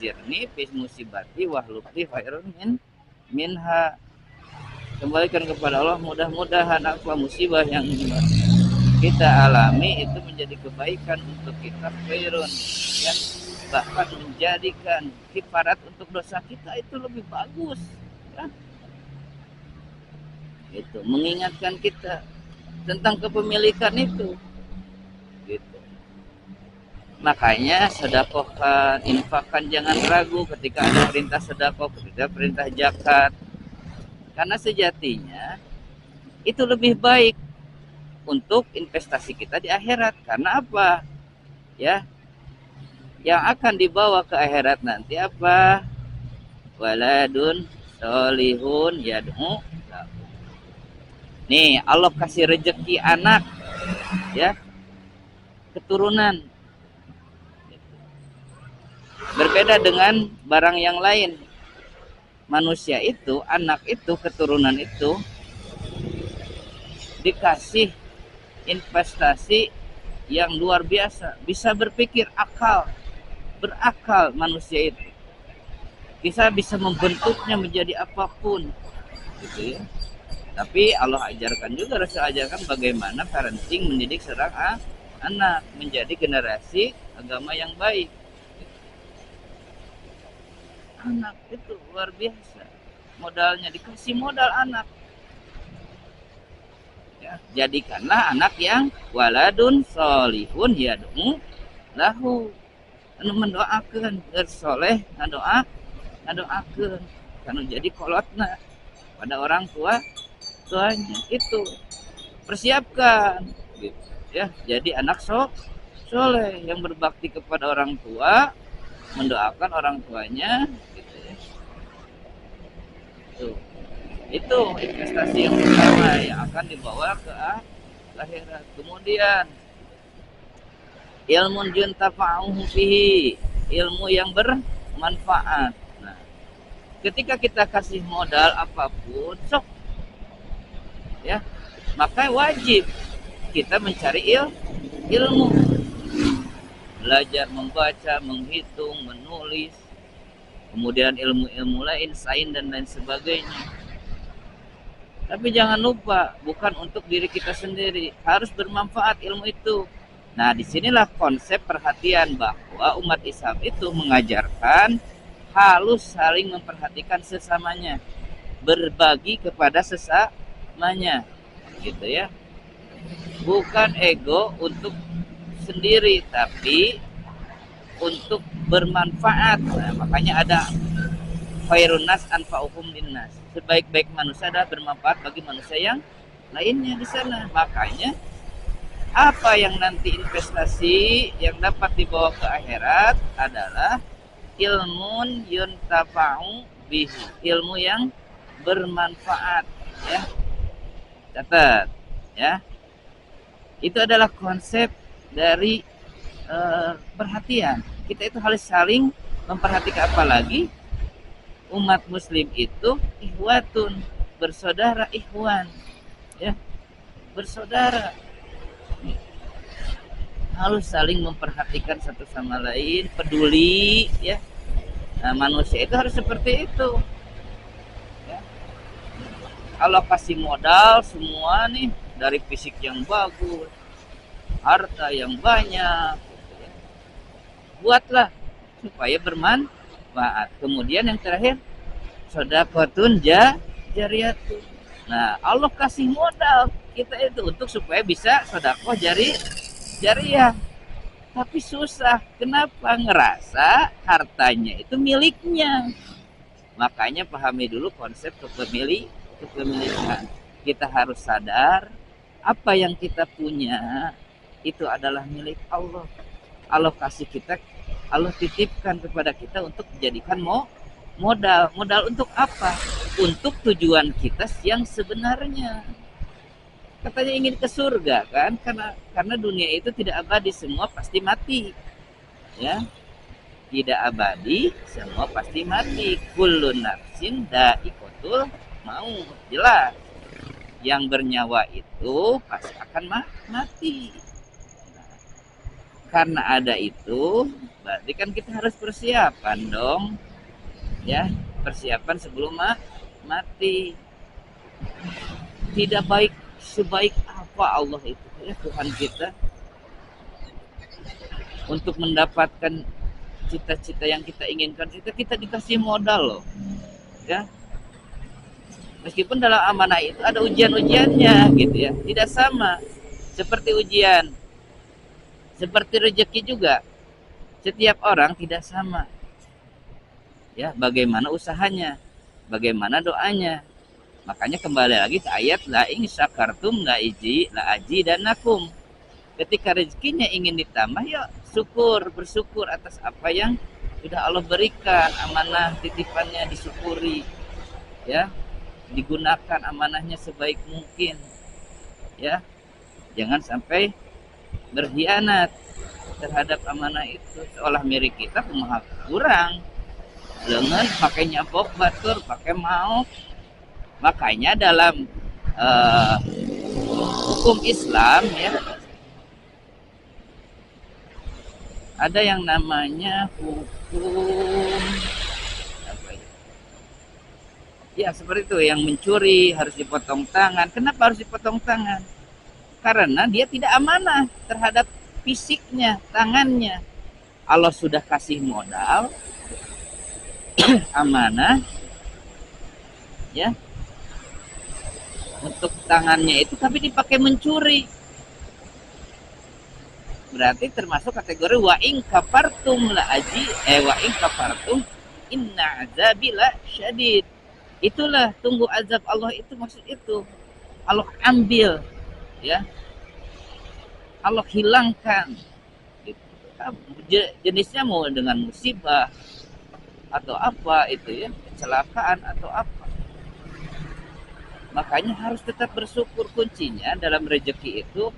Sirni fis musibati wahlukti khairun minha. Kembalikan kepada Allah, mudah-mudahan apa musibah yang kita alami itu menjadi kebaikan untuk kita, khairun, ya, bahkan menjadikan kifarat untuk dosa kita itu lebih bagus, ya. Itu mengingatkan kita tentang kepemilikan itu, gitu. Makanya sedekahkan, infakkan, jangan ragu ketika ada perintah sedekah, ketika perintah zakat, karena sejatinya itu lebih baik untuk investasi kita di akhirat. Karena apa? Ya, yang akan dibawa ke akhirat nanti apa? Waladun solihun yad'u. Nih, Allah kasih rezeki anak, ya, keturunan. Berbeda dengan barang yang lain. Manusia itu, anak itu, keturunan itu dikasih investasi yang luar biasa, bisa berpikir, berakal manusia itu. Bisa membentuknya menjadi apapun, gitu ya. Tapi Allah ajarkan juga, Rasul ajarkan bagaimana parenting, mendidik seorang anak menjadi generasi agama yang baik. Anak itu luar biasa, modalnya dikasih modal anak. Ya, jadikanlah anak yang waladun solihun yad'u lahu, anu mendoakan bersoleh, ngadoakeun kanu jadi kolotna pada orang tuanya. Itu persiapkan, gitu ya, jadi anak soleh yang berbakti kepada orang tua, mendoakan orang tuanya, gitu ya. Itu investasi yang pertama yang akan dibawa ke akhirat. Kemudian ilmu yuntafa'u fihi, ilmu yang bermanfaat. Nah, ketika kita kasih modal apapun, sok, ya, maka wajib kita mencari ilmu, belajar membaca, menghitung, menulis, kemudian ilmu-ilmu lain, sains dan lain sebagainya. Tapi jangan lupa, bukan untuk diri kita sendiri, harus bermanfaat ilmu itu. Nah, disinilah konsep perhatian, bahwa umat Islam itu mengajarkan harus saling memperhatikan sesamanya, berbagi kepada sesamanya, gitu ya. Bukan ego untuk sendiri, tapi untuk bermanfaat. Nah, makanya ada khairun nas anfa'uhum linnas, sebaik-baik manusia adalah bermanfaat bagi manusia yang lainnya di sana. Makanya apa yang nanti investasi yang dapat dibawa ke akhirat adalah ilmun yuntafa'u bihi, ilmu yang bermanfaat, ya. Catat, ya. Itu adalah konsep dari perhatian. Kita itu harus saling memperhatikan, apalagi umat muslim itu ihwatun, bersaudara, ikhwan, ya, bersaudara, harus saling memperhatikan satu sama lain, peduli, ya. Nah, manusia itu harus seperti itu, ya. Kalau kasih modal semua nih, dari fisik yang bagus, harta yang banyak, buatlah supaya bermanfaat. Kemudian yang terakhir, sedekahun jariyatun. Nah, Allah kasih modal kita itu untuk supaya bisa sedekah jariyah. Tapi susah. Kenapa? Ngerasa hartanya itu miliknya. Makanya pahami dulu konsep kepemilikan. Kita harus sadar apa yang kita punya itu adalah milik Allah. Allah kasih kita, Allah titipkan kepada kita untuk dijadikan modal. Modal untuk apa? Untuk tujuan kita yang sebenarnya. Katanya ingin ke surga, kan? Karena dunia itu tidak abadi, semua pasti mati. Ya. Tidak abadi, semua pasti mati. Kullu nafsin dha'iqatul maut. Jelas. Yang bernyawa itu pasti akan mati. karena ada itu berarti kan kita harus persiapan dong, ya, persiapan sebelum mati. Tidak baik sebaik apa Allah itu, ya, Tuhan kita, untuk mendapatkan cita-cita yang kita inginkan itu kita dikasih modal loh, ya. Meskipun dalam amanah itu ada ujian-ujiannya gitu ya, tidak sama seperti ujian, seperti rezeki juga. Setiap orang tidak sama, ya, bagaimana usahanya, bagaimana doanya. Makanya kembali lagi ke ayat la in syakartum la azidannakum. Ketika rezekinya ingin ditambah, ya syukur, bersyukur atas apa yang sudah Allah berikan, amanah titipannya disyukuri, ya, digunakan amanahnya sebaik mungkin, ya, jangan sampai berkhianat terhadap amanah itu, seolah milik kita kumaha kurang lengan pakainya bok batur pakai mau. Makanya dalam hukum Islam, ya, ada yang namanya hukum apa ya, seperti itu, yang mencuri harus dipotong tangan. Kenapa harus dipotong tangan? Karena dia tidak amanah terhadap fisiknya, tangannya. Allah sudah kasih modal amanah, ya, untuk tangannya itu, tapi dipakai mencuri. Berarti termasuk kategori wa in kafartum inna azabi la syadid. Itulah tunggu azab Allah itu, maksud itu Allah ambil, ya, Allah hilangkan gitu. Jenisnya mau dengan musibah atau apa itu, ya, kecelakaan atau apa. Makanya harus tetap bersyukur. Kuncinya dalam rezeki itu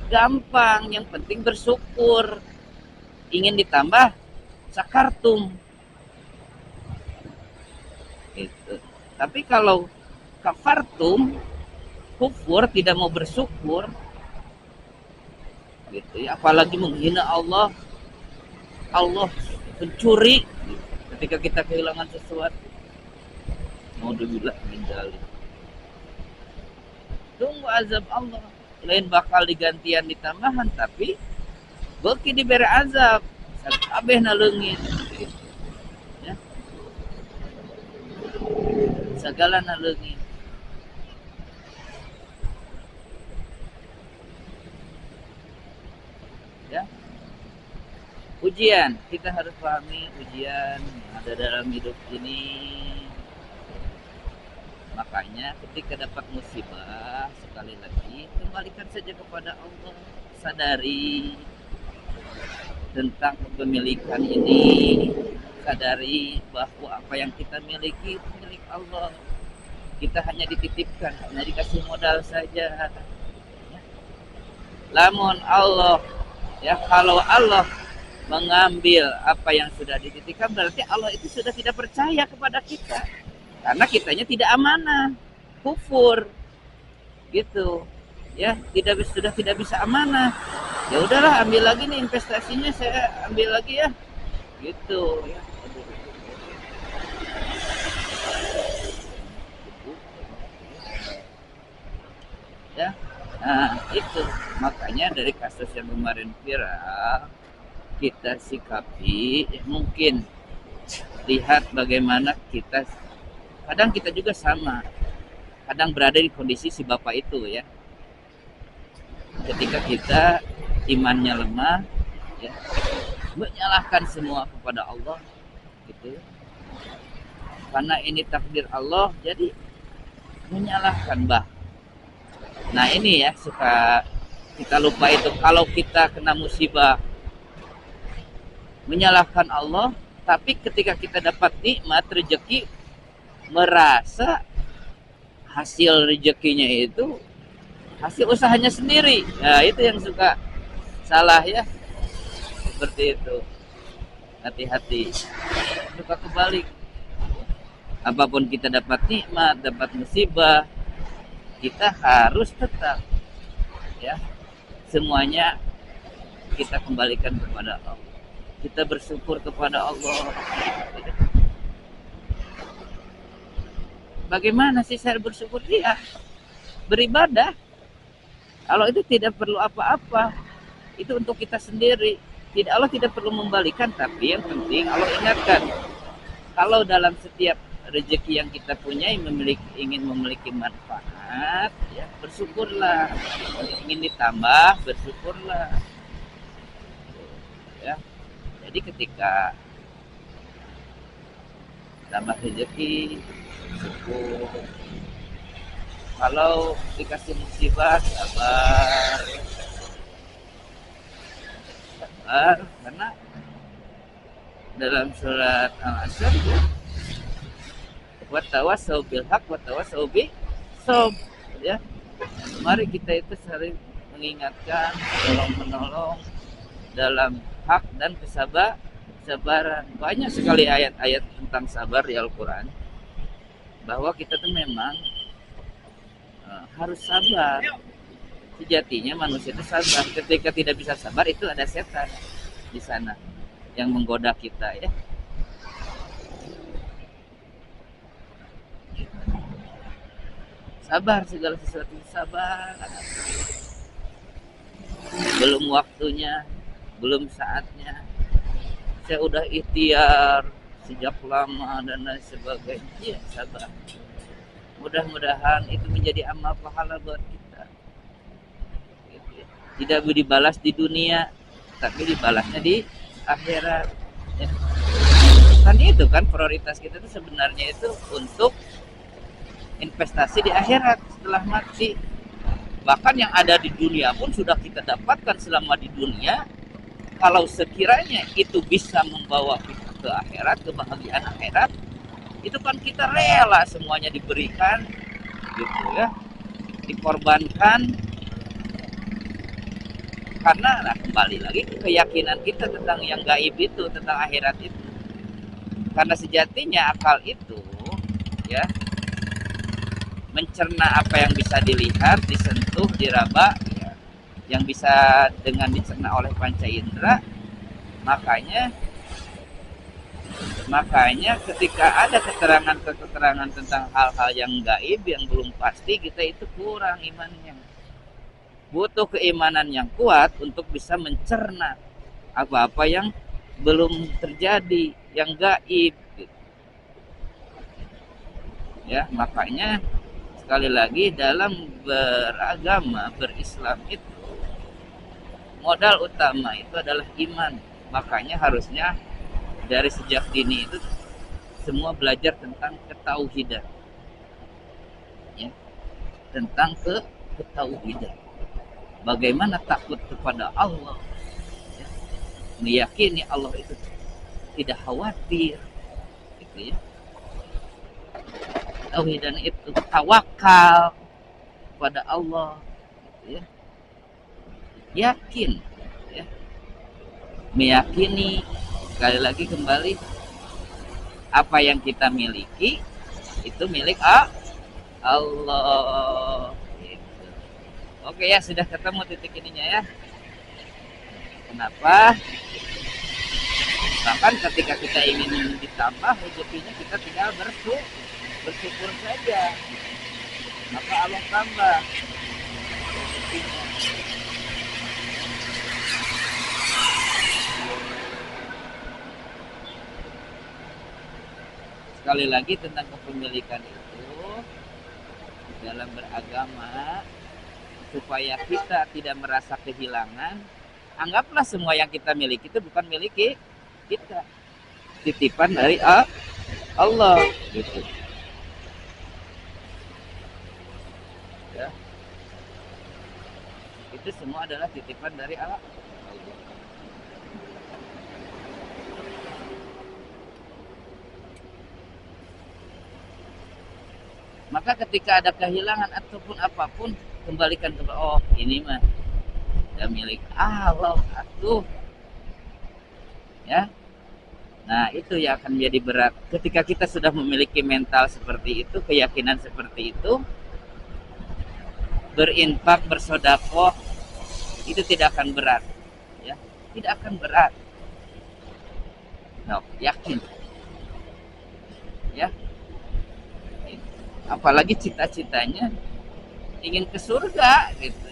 gampang, yang penting bersyukur. Ingin ditambah sakartum itu. Tapi kalau kafartum, kufur, tidak mau bersyukur gitu ya, apalagi menghina Allah, Allah pencuri gitu. Ketika kita kehilangan sesuatu, naudzubillah min dzalik, tunggu azab Allah. Lain bakal digantian ditambahan, tapi beki diberi azab kabeh na leungit gitu, ya, segala na leungit. Ya, ujian, kita harus pahami ujian yang ada dalam hidup ini. Makanya ketika dapat musibah, sekali lagi kembalikan saja kepada Allah. Sadari tentang kepemilikan ini, sadari bahwa apa yang kita miliki itu milik Allah. Kita hanya dititipkan, hanya dikasih modal saja. Lamun Allah, ya, kalau Allah mengambil apa yang sudah dititipkan, berarti Allah itu sudah tidak percaya kepada kita, karena kitanya tidak amanah, kufur gitu, ya, sudah tidak bisa amanah. Ya udahlah, ambil lagi nih investasinya, saya ambil lagi ya gitu, ya. Ya, nah itu makanya dari kasus yang kemarin viral, kita sikapi, ya, mungkin lihat bagaimana kita, kadang kita juga sama, kadang berada di kondisi si bapak itu, ya, ketika kita imannya lemah, ya, menyalahkan semua kepada Allah gitu, karena ini takdir Allah, jadi menyalahkan. Nah ini, ya, suka kita lupa itu. Kalau kita kena musibah, menyalahkan Allah, tapi ketika kita dapat nikmat rezeki, merasa hasil rezekinya itu hasil usahanya sendiri. Nah itu yang suka salah, ya, seperti itu. Hati-hati, suka kebalik. Apapun kita dapat nikmat, dapat musibah, kita harus tetap, ya, semuanya kita kembalikan kepada Allah. Kita bersyukur kepada Allah. Bagaimana sih saya bersyukur? Dia beribadah. Allah itu tidak perlu apa-apa. Itu untuk kita sendiri. Allah tidak perlu membalikan, tapi yang penting Allah ingatkan. Kalau dalam setiap rezeki yang kita punya ingin memiliki manfaat, ya bersyukurlah. Ingin ditambah, bersyukurlah. Ya. Jadi ketika tambah rezeki, bersyukur. Kalau dikasih musibah, sabar. Sabar, karena dalam surat Al-Asr, wa tawassaw bil haq wa tawassaw bis sabr, ya. Mari kita itu sering mengingatkan, tolong-menolong dalam hak dan kesabaran. Banyak sekali ayat-ayat tentang sabar di Al-Quran, bahwa kita tuh memang harus sabar. Sejatinya manusia itu sabar. Ketika tidak bisa sabar, itu ada setan di sana yang menggoda kita, ya. Sabar, segala sesuatu sabar. Belum waktunya, belum saatnya. Saya udah ikhtiar sejak lama dan lain sebagainya. Ya, sabar. Mudah-mudahan itu menjadi amal pahala buat kita. Tidak dibalas di dunia, tapi dibalasnya di akhirat. Ya. Kan itu kan prioritas kita itu sebenarnya itu untuk investasi di akhirat setelah mati. Bahkan yang ada di dunia pun sudah kita dapatkan selama di dunia. Kalau sekiranya itu bisa membawa kita ke akhirat, kebahagiaan akhirat, itu kan kita rela semuanya diberikan, gitu ya, dikorbankan. Karena kembali lagi ke keyakinan kita tentang yang gaib itu, tentang akhirat itu. Karena sejatinya akal itu, ya, mencerna apa yang bisa dilihat, disentuh, diraba, ya, yang bisa dengan dicerna oleh panca indera. Makanya ketika ada keterangan tentang hal-hal yang gaib, yang belum pasti, kita itu kurang imannya. Butuh keimanan yang kuat untuk bisa mencerna apa-apa yang belum terjadi, yang gaib. Ya, makanya sekali lagi dalam beragama, berislam itu modal utama itu adalah iman. Makanya harusnya dari sejak dini itu semua belajar tentang ketauhidan, ya, tentang ketauhidan. Bagaimana takut kepada Allah, ya, meyakini Allah itu tidak khawatir, gitu ya. Tauhidan itu tawakal kepada Allah, gitu ya. Yakin, ya, meyakini. Sekali lagi kembali, apa yang kita miliki itu milik Allah. Gitu. Oke ya, sudah ketemu titik ininya ya. Kenapa? Bahkan ketika kita ingin ditambah rezekinya, kita tinggal bersyukur saja. Maka Allah tambah rezekinya. Sekali lagi tentang kepemilikan itu dalam beragama, supaya kita tidak merasa kehilangan, anggaplah semua yang kita miliki itu bukan milik kita, titipan dari Allah, gitu. Ya. Itu semua adalah titipan dari Allah. Maka ketika ada kehilangan ataupun apapun, kembalikan kepada Allah. Ini mah ya milik Allah, atuh. Ya. Nah, itu yang akan menjadi berat. Ketika kita sudah memiliki mental seperti itu, keyakinan seperti itu, berinfak, bersedekah itu tidak akan berat, ya. tidak akan berat. No, yakin ya. Apalagi cita-citanya ingin ke surga gitu.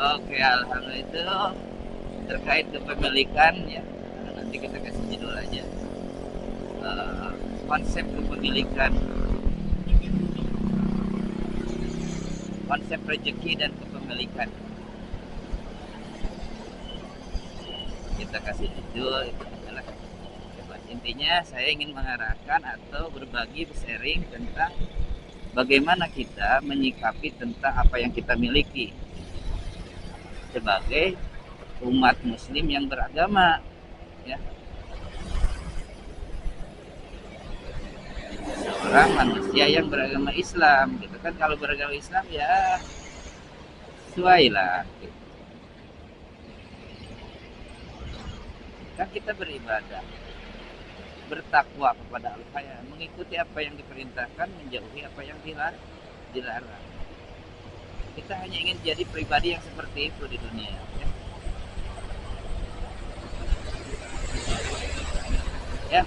Oke, alhamdulillah itu terkait kepemilikan ya. Nanti kita kasih judul aja. Konsep kepemilikan, konsep rezeki dan kepemilikan. Kita kasih judul itu adalah intinya saya ingin mengarahkan atau berbagi sharing tentang bagaimana kita menyikapi tentang apa yang kita miliki sebagai umat muslim yang beragama ya, seorang manusia yang beragama Islam gitu kan. Kalau beragama Islam ya sesuai lah gitu. Kan kita beribadah, bertakwa kepada Allah ya, mengikuti apa yang diperintahkan, menjauhi apa yang dilarang. Kita hanya ingin jadi pribadi yang seperti itu di dunia ya. Ya,